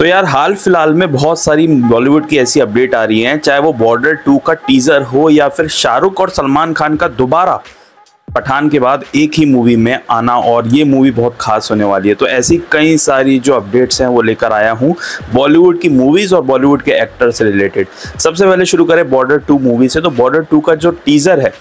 तो यार हाल फिलहाल में बहुत सारी बॉलीवुड की ऐसी अपडेट आ रही हैं, चाहे वो बॉर्डर 2 का टीजर हो या फिर शाहरुख और सलमान खान का दोबारा पठान के बाद एक ही मूवी में आना, और ये मूवी बहुत खास होने वाली है। तो ऐसी कई सारी जो अपडेट्स हैं वो लेकर आया हूँ बॉलीवुड की मूवीज़ और बॉलीवुड के एक्टर से रिलेटेड। सबसे पहले शुरू करें बॉर्डर 2 मूवी से। तो बॉर्डर 2 का जो टीज़र है,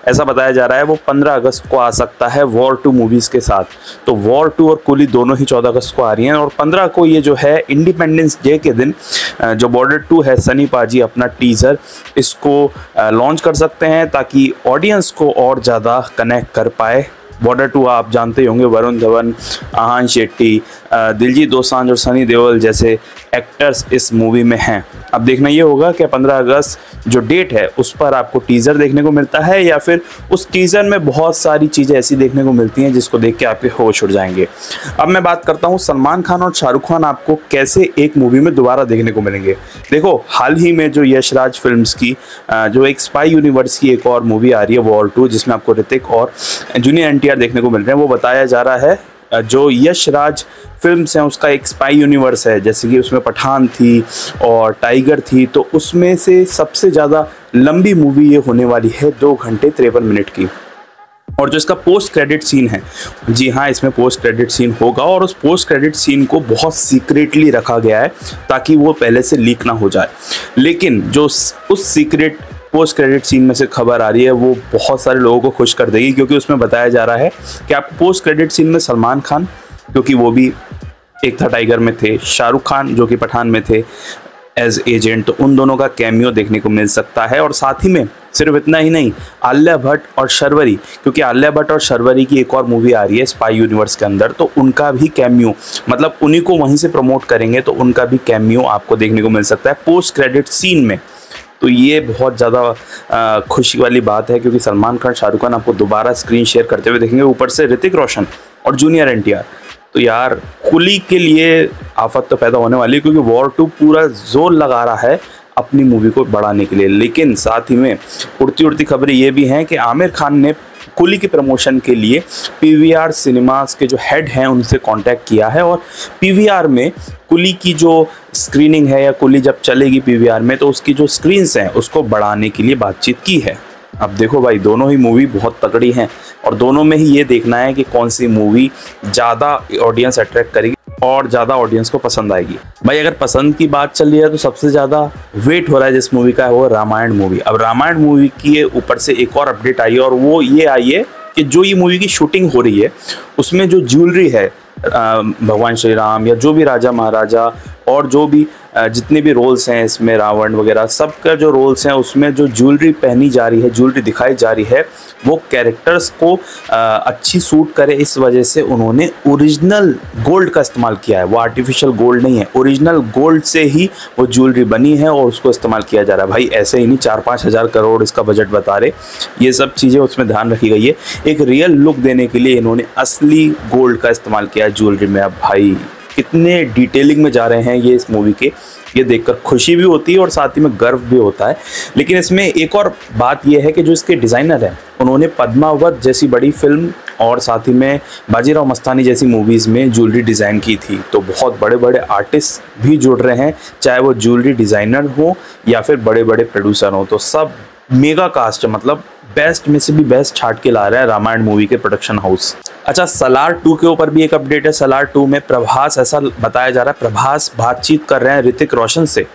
ऐसा बताया जा रहा है वो 15 अगस्त को आ सकता है वॉर 2 मूवीज़ के साथ। तो वॉर 2 और कुली दोनों ही 14 अगस्त को आ रही हैं, और 15 को ये जो है इंडिपेंडेंस डे के दिन जो बॉर्डर 2 है, सनी पाजी अपना टीज़र इसको लॉन्च कर सकते हैं ताकि ऑडियंस को और ज़्यादा कनेक्ट कर पाए। बॉर्डर 2 आप जानते ही होंगे, वरुण धवन, आहान शेट्टी, दिलजीत दोसांझ और सनी देओल जैसे एक्टर्स इस मूवी में हैं। अब देखना ये होगा कि 15 अगस्त जो डेट है उस पर आपको टीज़र देखने को मिलता है या फिर उस टीज़र में बहुत सारी चीज़ें ऐसी देखने को मिलती हैं जिसको देख के आपके होश उड़ जाएंगे। अब मैं बात करता हूँ सलमान खान और शाहरुख खान आपको कैसे एक मूवी में दोबारा देखने को मिलेंगे। देखो, हाल ही में जो यशराज फिल्म्स की जो एक स्पाई यूनिवर्स की एक और मूवी आ रही है वॉर 2, जिसमें आपको ऋतिक और जूनियर एनटीआर देखने को मिल रहे हैं, वो बताया जा रहा है जो यशराज फिल्म्स हैं उसका एक स्पाई यूनिवर्स है। जैसे कि उसमें पठान थी और टाइगर थी, तो उसमें से सबसे ज़्यादा लंबी मूवी ये होने वाली है, 2 घंटे 53 मिनट की। और जो इसका पोस्ट क्रेडिट सीन है, जी हाँ, इसमें पोस्ट क्रेडिट सीन होगा, और उस पोस्ट क्रेडिट सीन को बहुत सीक्रेटली रखा गया है ताकि वो पहले से लीक ना हो जाए। लेकिन जो उस सीक्रेट पोस्ट क्रेडिट सीन में से खबर आ रही है वो बहुत सारे लोगों को खुश कर देगी, क्योंकि उसमें बताया जा रहा है कि आप पोस्ट क्रेडिट सीन में सलमान खान, क्योंकि वो भी एक था टाइगर में थे, शाहरुख खान जो कि पठान में थे एज एजेंट, तो उन दोनों का कैमियो देखने को मिल सकता है। और साथ ही में सिर्फ इतना ही नहीं, आलिया भट्ट और शर्वरी, क्योंकि आलिया भट्ट और शर्वरी की एक और मूवी आ रही है स्पाई यूनिवर्स के अंदर, तो उनका भी कैमियो, मतलब उन्हीं को वहीं से प्रमोट करेंगे, तो उनका भी कैमियो आपको देखने को मिल सकता है पोस्ट क्रेडिट सीन में। तो ये बहुत ज़्यादा खुशी वाली बात है, क्योंकि सलमान खान, शाहरुख खान आपको दोबारा स्क्रीन शेयर करते हुए देखेंगे, ऊपर से ऋतिक रोशन और जूनियर एनटीआर। तो यार कुली के लिए आफत तो पैदा होने वाली है, क्योंकि वॉर 2 पूरा जोर लगा रहा है अपनी मूवी को बढ़ाने के लिए। लेकिन साथ ही में उड़ती उड़ती खबरें ये भी हैं कि आमिर खान ने कुली की प्रमोशन के लिए पीवीआर सिनेमास के जो हेड हैं उनसे कांटेक्ट किया है, और पीवीआर में कुली की जो स्क्रीनिंग है या कुली जब चलेगी पीवीआर में, तो उसकी जो स्क्रीन्स हैं उसको बढ़ाने के लिए बातचीत की है। अब देखो भाई, दोनों ही मूवी बहुत तगड़ी हैं, और दोनों में ही ये देखना है कि कौन सी मूवी ज़्यादा ऑडियंस अट्रैक्ट करेगी और ज़्यादा ऑडियंस को पसंद आएगी। भाई अगर पसंद की बात चल रही है तो सबसे ज़्यादा वेट हो रहा है जिस मूवी का है वो रामायण मूवी। अब रामायण मूवी की ऊपर से एक और अपडेट आई है, और वो ये आई है कि जो ये मूवी की शूटिंग हो रही है उसमें जो ज्वेलरी है भगवान श्री राम या जो भी राजा महाराजा और जो भी जितने भी रोल्स हैं इसमें, रावण वगैरह सबका जो रोल्स हैं, उसमें जो ज्वेलरी पहनी जा रही है, ज्वेलरी दिखाई जा रही है, वो कैरेक्टर्स को अच्छी सूट करे। इस वजह से उन्होंने ओरिजिनल गोल्ड का इस्तेमाल किया है, वो आर्टिफिशियल गोल्ड नहीं है, ओरिजिनल गोल्ड से ही वो ज्वेलरी बनी है और उसको इस्तेमाल किया जा रहा है। भाई ऐसे ही नहीं 4-5 हज़ार करोड़ इसका बजट बता रहे, ये सब चीज़ें उसमें ध्यान रखी गई है। एक रियल लुक देने के लिए इन्होंने असली गोल्ड का इस्तेमाल किया है ज्वेलरी में। अब भाई कितने डिटेलिंग में जा रहे हैं ये इस मूवी के, ये देखकर खुशी भी होती है और साथ ही में गर्व भी होता है। लेकिन इसमें एक और बात ये है कि जो इसके डिज़ाइनर हैं उन्होंने पद्मावत जैसी बड़ी फिल्म और साथ ही में बाजीराव मस्तानी जैसी मूवीज़ में ज्वेलरी डिज़ाइन की थी। तो बहुत बड़े बड़े आर्टिस्ट भी जुड़ रहे हैं, चाहे वो ज्वेलरी डिज़ाइनर हो या फिर बड़े बड़े प्रोड्यूसर हो। तो सब मेगा कास्ट, मतलब बेस्ट में से भी बेस्ट छाट के ला रहा है रामायण मूवी के प्रोडक्शन हाउस। अच्छा, सलार 2 के ऊपर भी एक अपडेट है। सलार 2 में प्रभास, ऐसा बताया जा रहा है, प्रभास बातचीत कर रहे हैं ऋतिक रोशन से,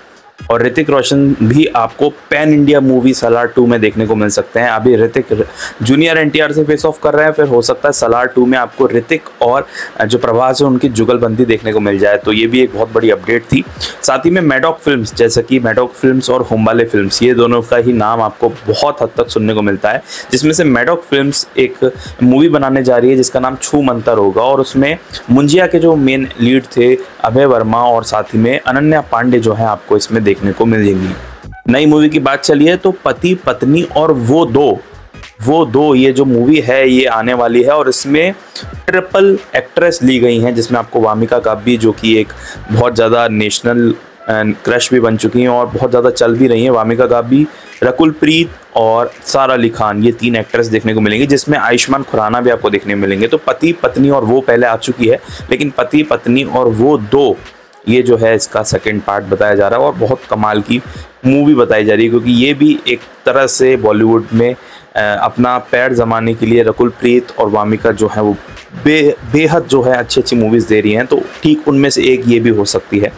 और ऋतिक रोशन भी आपको पैन इंडिया मूवी सलार 2 में देखने को मिल सकते हैं। अभी ऋतिक जूनियर एनटीआर से फेस ऑफ कर रहे हैं, फिर हो सकता है सलार 2 में आपको ऋतिक और जो प्रभास है उनकी जुगलबंदी देखने को मिल जाए। तो ये भी एक बहुत बड़ी अपडेट थी। साथ ही में मैडॉक फिल्म्स, जैसे कि मैडॉक फिल्म्स और होम्बाले फिल्म्स, ये दोनों का ही नाम आपको बहुत हद तक सुनने को मिलता है, जिसमें से मैडॉक फिल्म्स एक मूवी बनाने जा रही है जिसका नाम छू मंतर होगा, और उसमें मुंजिया के जो मेन लीड थे अभय वर्मा और साथ ही में अनन्या पांडे जो है आपको इसमें देखने को मिल जाएंगी। नई मूवी की बात चली है तो पति पत्नी और वो दो ये जो मूवी है ये आने वाली है, और इसमें ट्रिपल एक्ट्रेस ली गई हैं, जिसमें आपको वामिका गाब्बी जो कि एक बहुत ज़्यादा नेशनल क्रश भी बन चुकी हैं और बहुत ज़्यादा चल भी रही हैं, वामिका गाब्बी, रकुल प्रीत और सारा अली खान, ये 3 एक्ट्रेस देखने को मिलेंगे, जिसमें आयुष्मान खुराना भी आपको देखने को मिलेंगे। तो पति पत्नी और वो पहले आ चुकी है, लेकिन पति पत्नी और वो 2 ये जो है इसका सेकंड पार्ट बताया जा रहा है और बहुत कमाल की मूवी बताई जा रही है, क्योंकि ये भी एक तरह से बॉलीवुड में अपना पैर जमाने के लिए रकुल प्रीत और वामिका जो है वो बेहद जो है अच्छी अच्छी मूवीज़ दे रही हैं, तो ठीक उनमें से एक ये भी हो सकती है।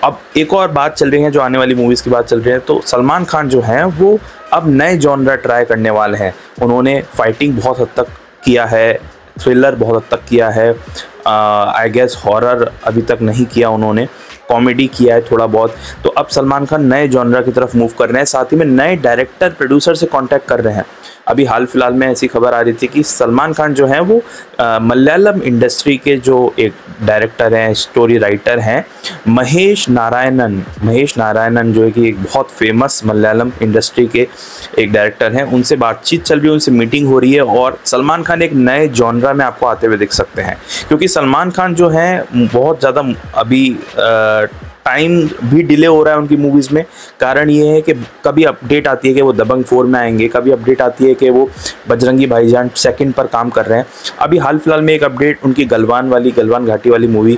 अब एक और बात चल रही है, जो आने वाली मूवीज़ की बात चल रही है, तो सलमान खान जो हैं वो अब नए जॉनरा ट्राई करने वाले हैं। उन्होंने फाइटिंग बहुत हद तक किया है, थ्रिलर बहुत हद तक किया है, आई गेस हॉरर अभी तक नहीं किया उन्होंने, कॉमेडी किया है थोड़ा बहुत। तो अब सलमान खान नए जॉनरा की तरफ मूव कर रहे हैं, साथ ही में नए डायरेक्टर प्रोड्यूसर से कांटेक्ट कर रहे हैं। अभी हाल फिलहाल में ऐसी खबर आ रही थी कि सलमान खान जो हैं वो मलयालम इंडस्ट्री के जो एक डायरेक्टर हैं, स्टोरी राइटर हैं, महेश नारायणन जो है कि एक बहुत फेमस मलयालम इंडस्ट्री के एक डायरेक्टर हैं, उनसे बातचीत चल रही है, उनसे मीटिंग हो रही है और सलमान खान एक नए जॉनरा में आपको आते हुए दिख सकते हैं। क्योंकि सलमान खान जो हैं बहुत ज़्यादा अभी टाइम भी डिले हो रहा है उनकी मूवीज़ में। कारण ये है कि कभी अपडेट आती है कि वो दबंग 4 में आएंगे, कभी अपडेट आती है कि वो बजरंगी भाईजान 2 पर काम कर रहे हैं। अभी हाल फिलहाल में एक अपडेट उनकी गलवान घाटी वाली मूवी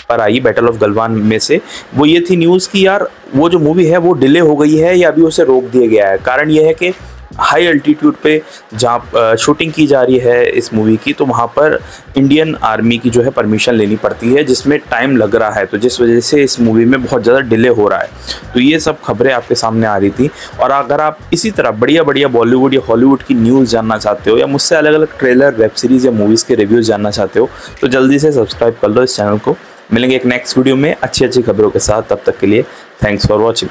पर आई, बैटल ऑफ गलवान में से वो ये थी न्यूज़ कि यार वो जो मूवी है वो डिले हो गई है या अभी उसे रोक दिया गया है। कारण ये है कि हाई अल्टीट्यूड पे जहाँ शूटिंग की जा रही है इस मूवी की, तो वहाँ पर इंडियन आर्मी की जो है परमिशन लेनी पड़ती है, जिसमें टाइम लग रहा है, तो जिस वजह से इस मूवी में बहुत ज़्यादा डिले हो रहा है। तो ये सब खबरें आपके सामने आ रही थी। और अगर आप इसी तरह बढ़िया बॉलीवुड या हॉलीवुड की न्यूज़ जानना चाहते हो या मुझसे अलग अलग ट्रेलर, वेब सीरीज़ या मूवीज़ के रिव्यूज़ जानना चाहते हो तो जल्दी से सब्सक्राइब कर लो इस चैनल को। मिलेंगे एक नेक्स्ट वीडियो में अच्छी खबरों के साथ, तब तक के लिए थैंक्स फॉर वॉचिंग।